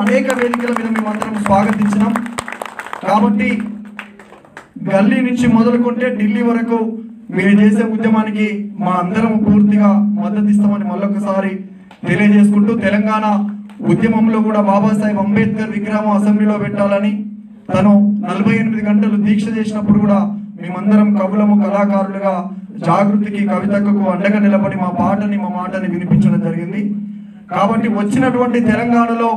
అనేక వేదికల మీద మేమందరం స్వాగతించినాం. కాబట్టి గల్లీ నుంచి మొదలుకుంటే ఢిల్లీ వరకు మీరు చేసే ఉద్యమానికి మా అందరం పూర్తిగా మద్దతు ఇస్తామని మళ్ళొకసారి తెలియజేసుకుంటూ, తెలంగాణ ఉద్యమంలో కూడా బాబాసాహెబ్ అంబేద్కర్ విగ్రహం అసెంబ్లీలో పెట్టాలని తను 48 గంటలు దీక్ష చేసినప్పుడు కూడా మేమందరం కవులము కళాకారులుగా జాగృతికి కవితకు అండగా నిలబడి మా మాటని వినిపించడం జరిగింది. కాబట్టి వచ్చినటువంటి తెలంగాణలో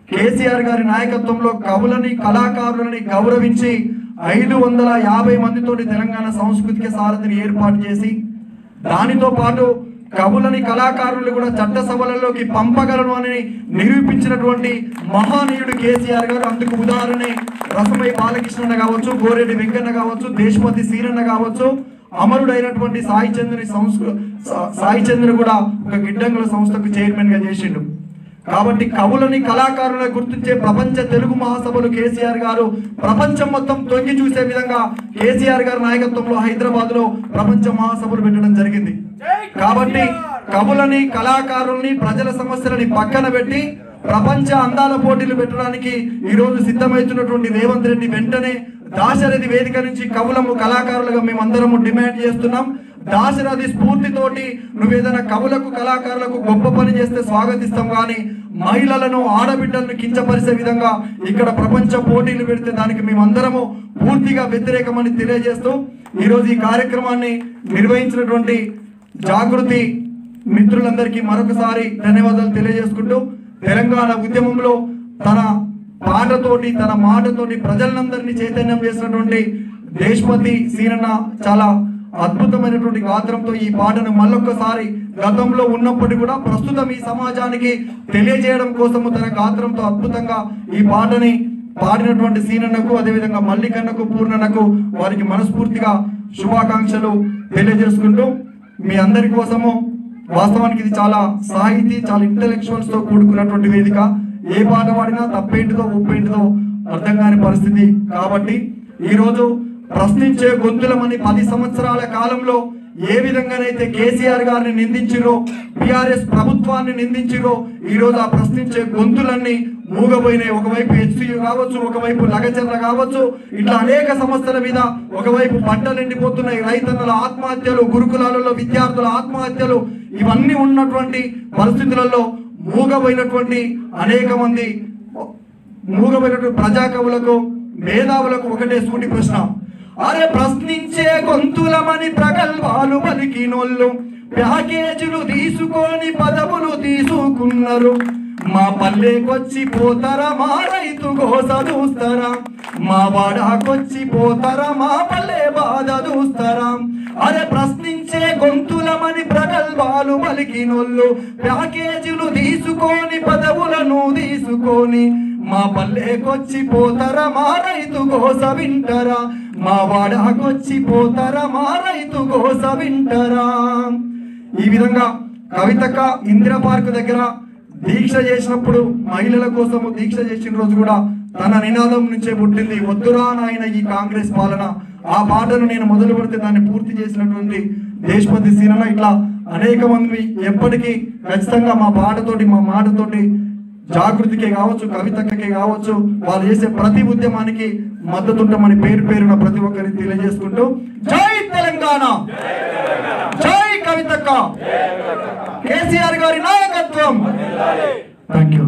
కేసీఆర్ గారి నాయకత్వంలో కవులని కళాకారులని గౌరవించి 550 మందితోటి తెలంగాణ సాంస్కృతిక సారథిని ఏర్పాటు చేసి, దానితో పాటు కవులని కళాకారులు కూడా చట్టసభలలోకి పంపగలను అని నిరూపించినటువంటి మహానీయుడు కేసీఆర్ గారు. అందుకు ఉదాహరణ రసమై బాలకృష్ణ కావచ్చు, గోరెడ్డి వెంకన్న కావచ్చు, దేశపతి సీనన్న కావచ్చు, అమరుడైనటువంటి సాయి చంద్ర కూడా ఒక గిడ్డంగుల సంస్థకు చైర్మన్ గా చేసిండు. కాబట్టి కవులని కళాకారులను గుర్తించే ప్రపంచ తెలుగు మహాసభలు కేసీఆర్ గారు ప్రపంచం మొత్తం తొంగి చూసే విధంగా కేసీఆర్ గారి నాయకత్వంలో హైదరాబాద్ లో ప్రపంచ మహాసభలు పెట్టడం జరిగింది. కాబట్టి కవులని కళాకారుల్ని ప్రజల సమస్యలని పక్కన పెట్టి ప్రపంచ అందాల పోటీలు పెట్టడానికి ఈ రోజు సిద్ధమవుతున్నటువంటి రేవంత్ రెడ్డి వెంటనే దాశరథి వేదిక నుంచి కవులము కళాకారులుగా మేమందరము డిమాండ్ చేస్తున్నాం. దాశరథి స్ఫూర్తితోటి నువ్వేదైనా కవులకు కళాకారులకు గొప్ప పని చేస్తే స్వాగతిస్తాం, కానీ మహిళలను ఆడబిడ్డలను కించపరిచే విధంగా ఇక్కడ ప్రపంచ పోటీలు పెడితే దానికి మేమందరము పూర్తిగా వ్యతిరేకమని తెలియజేస్తూ ఈరోజు ఈ కార్యక్రమాన్ని నిర్వహించినటువంటి జాగృతి మిత్రులందరికీ మరొకసారి ధన్యవాదాలు తెలియజేసుకుంటూ, తెలంగాణ ఉద్యమంలో తన పాటతోటి తన మాటతోటి ప్రజలందరినీ చైతన్యం చేసినటువంటి దేశపతి సీనన్న చాలా అద్భుతమైనటువంటి గాత్రంతో ఈ పాటను మళ్ళొక్కసారి గతంలో ఉన్నప్పటికీ కూడా ప్రస్తుతం ఈ సమాజానికి తెలియజేయడం కోసము తన గాత్రంతో అద్భుతంగా ఈ పాటని పాడినటువంటి సీనన్నకు, అదేవిధంగా మల్లికన్నకు, పూర్ణన్నకు వారికి మనస్ఫూర్తిగా శుభాకాంక్షలు తెలియజేసుకుంటూ, మీ అందరి కోసము వాస్తవానికి ఇది చాలా సాహితీ చాలా ఇంటెలెక్చువల్స్ తో కూడుకున్నటువంటి వేదిక. ఏ పాట పాడినా తప్పేంటిదో ఒప్పేంటిదో అర్థం కాని పరిస్థితి. కాబట్టి ఈరోజు ప్రశ్నించే గొంతులమని 10 సంవత్సరాల కాలంలో ఏ విధంగానైతే కేసీఆర్ గారిని నిందించిరో, బీఆర్ఎస్ ప్రభుత్వాన్ని నిందించిరో, ఈరోజు ఆ ప్రశ్నించే గొంతులన్నీ మూగబోయినాయి. ఒకవైపు హెచ్సియు కావచ్చు, ఒకవైపు లగచర్ల కావచ్చు, ఇట్లా అనేక సమస్యల మీద ఒకవైపు పంటలు ఎండిపోతున్నాయి, రైతన్నల ఆత్మహత్యలు, గురుకులాలలో విద్యార్థుల ఆత్మహత్యలు, ఇవన్నీ ఉన్నటువంటి పరిస్థితులలో మూగబోయినటువంటి అనేక మంది మూగబోయినటువంటి ప్రజాకవులకు మేధావులకు ఒకటే సూటి ప్రశ్న, అరే ప్రశ్నించే గొంతులమని ప్రగల్భాలు పలికినోళ్ళు ప్యాకేజీలు తీసుకొని పదవులు తీసుకున్నారు, మా పల్లెకొచ్చి పోతారా మా రైతు గోస చూస్తారా, మా వాడాకొచ్చి పోతారా మా పల్లె బాధ చూస్తారా. అరే ప్రశ్నించే గొంతులమని ప్రగల్భాలు పలికినోళ్ళు ప్యాకేజీలు తీసుకొని పదవులను తీసుకొని మా పల్లెకొచ్చి పోతారా మా రైతు గోస వింటారా, మా వాడాకొచ్చి పోతారా మా రైతు గోస వింటారా. ఈ విధంగా కవితక్క ఇందిరా పార్క్ దగ్గర దీక్ష చేసినప్పుడు మహిళల కోసము దీక్ష చేసిన రోజు కూడా తన నినాదం నుంచే పుట్టింది, వద్దురా నాయన ఈ కాంగ్రెస్ పాలన. ఆ పాటను నేను మొదలు పెడితే దాన్ని పూర్తి చేసినటువంటి దేశపతి సీనన్న, ఇట్లా అనేక మంది ఎప్పటికీ ఖచ్చితంగా మా పాటతోటి మా మాటతోటి జాగృతికే కావచ్చు, కవితక్కకే కావచ్చు, వాళ్ళు చేసే ప్రతి ఉద్యమానికి మద్దతుంటామని పేరు పేరున ప్రతి ఒక్కరికి తెలియజేసుకుంటూ, జై తెలంగాణ, జై కవితక్క, కేసీఆర్ గారి నాయకత్వం. Thank you.